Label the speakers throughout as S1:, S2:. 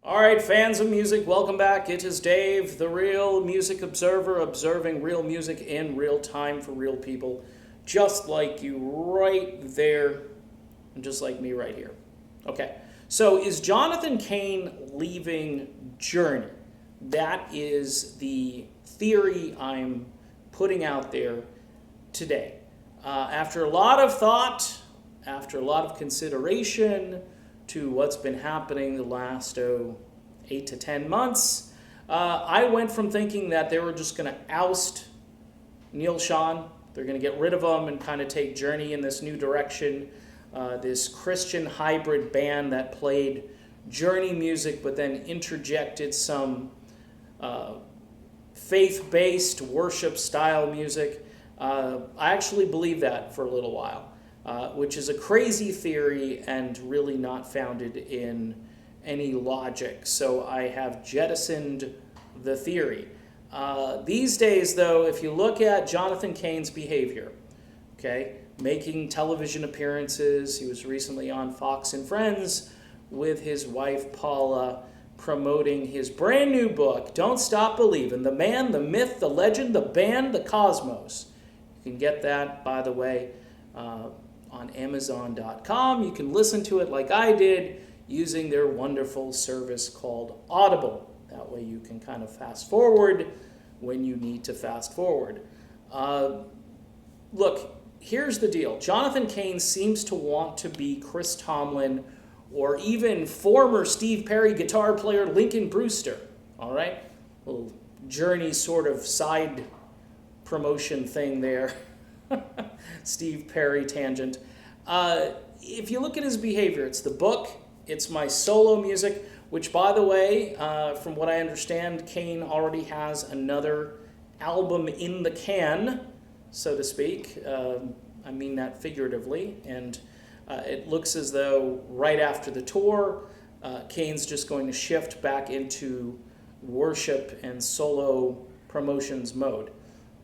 S1: All right, fans of music, welcome back. It is Dave, the real music observer, observing real music in real time for real people, just like you right there, and just like me right here. Okay, so is Jonathan Cain leaving Journey? That is the theory I'm putting out there today. After a lot of thought, after a lot of consideration, to what's been happening the last 8 to 10 months. I went from thinking that they were just going to oust Neal Schon, they're going to get rid of him and kind of take Journey in this new direction, this Christian hybrid band that played Journey music but then interjected some faith-based worship style music. I actually believed that for a little while. Which is a crazy theory and really not founded in any logic. So I have jettisoned the theory. These days, though, if you look at Jonathan Cain's behavior, okay, making television appearances, he was recently on Fox and Friends with his wife Paula, promoting his brand new book, Don't Stop Believing, the man, the myth, the legend, the band, the cosmos. You can get that, by the way, on Amazon.com. You can listen to it like I did using their wonderful service called Audible. That way you can kind of fast forward when you need to fast forward. Look, here's the deal. Jonathan Cain seems to want to be Chris Tomlin or even former Steve Perry guitar player Lincoln Brewster. All right? Little Journey sort of side promotion thing there. Steve Perry tangent. If you look at his behavior, it's the book, it's my solo music, which, by the way, from what I understand, Cain already has another album in the can, so to speak. I mean that figuratively. And it looks as though right after the tour, Cain's just going to shift back into worship and solo promotions mode.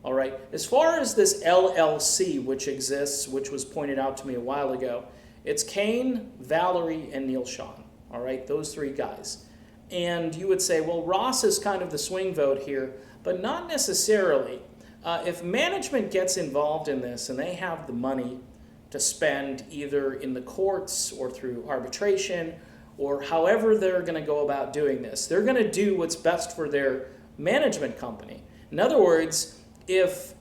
S1: All right, as far as this LLC, which exists, which was pointed out to me a while ago, it's Cain, Valerie, and Neal Schon. All right, those three guys. And you would say, well, Ross is kind of the swing vote here, but not necessarily. If management gets involved in this and they have the money to spend either in the courts or through arbitration or however they're going to go about doing this, they're going to do what's best for their management company. In other words, if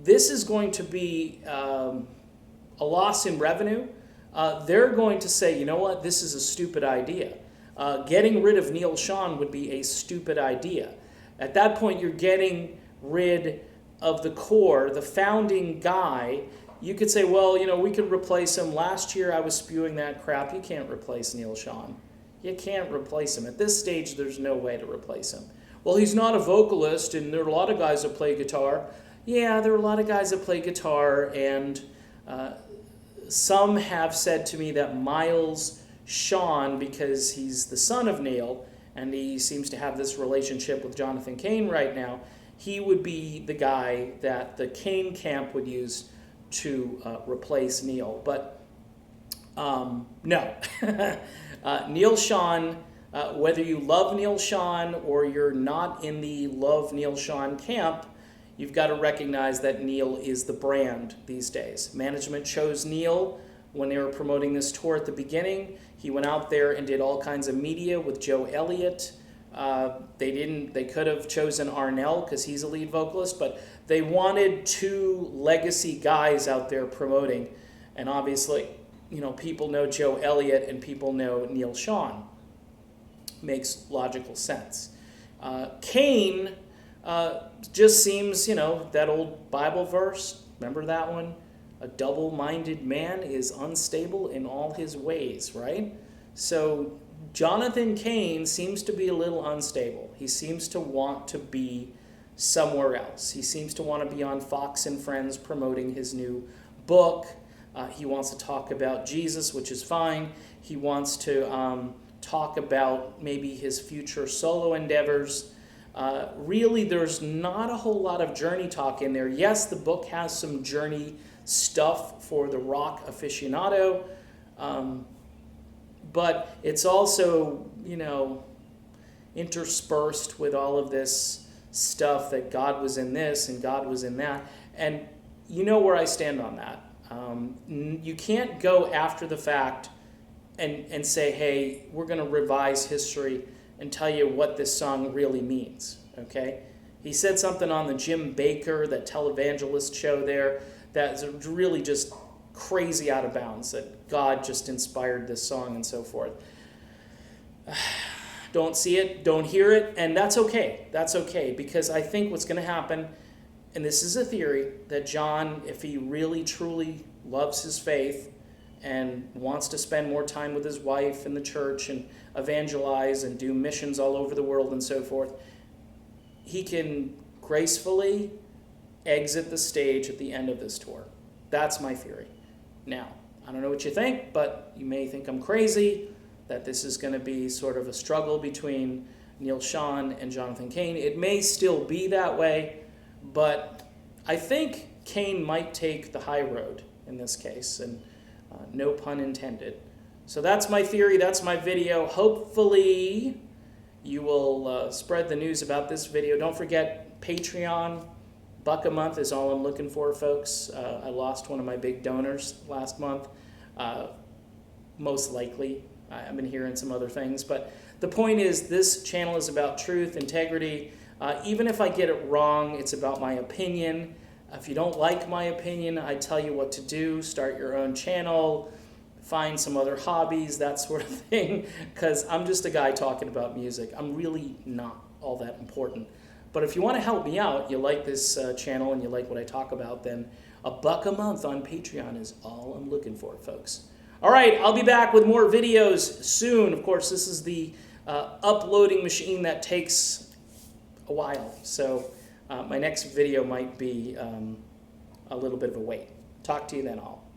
S1: this is going to be a loss in revenue, they're going to say, you know what, this is a stupid idea. Getting rid of Neal Schon would be a stupid idea. At that point, you're getting rid of the core, the founding guy. You could say, well, you know, we could replace him. Last year I was spewing that crap. You can't replace Neal Schon. You can't replace him. At this stage, there's no way to replace him. Well, he's not a vocalist, and there are a lot of guys that play guitar. Yeah, there are a lot of guys that play guitar, and some have said to me that Miles Schon, because he's the son of Neal, and he seems to have this relationship with Jonathan Cain right now, he would be the guy that the Cain camp would use to replace Neal. But no. Neal Schon... whether you love Neal Schon or you're not in the love Neal Schon camp, you've got to recognize that Neal is the brand these days. Management chose Neal when they were promoting this tour at the beginning. He went out there and did all kinds of media with Joe Elliott. They could have chosen Arnell because he's a lead vocalist, but they wanted two legacy guys out there promoting. And obviously, you know, people know Joe Elliott and people know Neal Schon. Makes logical sense. Cain just seems, you know, that old Bible verse, remember that one? A double-minded man is unstable in all his ways, right? So Jonathan Cain seems to be a little unstable. He seems to want to be somewhere else. He seems to want to be on Fox and Friends promoting his new book. He wants to talk about Jesus, which is fine. He wants to talk about maybe his future solo endeavors. Really, there's not a whole lot of Journey talk in there. Yes, the book has some Journey stuff for the rock aficionado, but it's also, you know, interspersed with all of this stuff that God was in this and God was in that. And you know where I stand on that. You can't go after the fact and say, hey, we're going to revise history and tell you what this song really means, okay? He said something on the Jim Baker, that televangelist show there, that's really just crazy out of bounds, that God just inspired this song and so forth. Don't see it, don't hear it, and that's okay. That's okay, because I think what's going to happen, and this is a theory, that John, if he really truly loves his faith and wants to spend more time with his wife and the church and evangelize and do missions all over the world and so forth, he can gracefully exit the stage at the end of this tour. That's my theory. Now, I don't know what you think, but you may think I'm crazy, that this is going to be sort of a struggle between Neil Schon and Jonathan Cain. It may still be that way, but I think Cain might take the high road in this case, and no pun intended. So that's my theory, that's my video. Hopefully you will spread the news about this video. Don't forget Patreon. $1 a month is all I'm looking for, folks. I lost one of my big donors last month, most likely. I've been hearing some other things, but the point is this channel is about truth, integrity. Even if I get it wrong, it's about my opinion. If you don't like my opinion, I tell you what to do. Start your own channel, find some other hobbies, that sort of thing, because I'm just a guy talking about music. I'm really not all that important. But if you want to help me out, you like this channel and you like what I talk about, then $1 a month on Patreon is all I'm looking for, folks. All right, I'll be back with more videos soon. Of course, this is the uploading machine that takes a while. So my next video might be a little bit of a wait. Talk to you then all.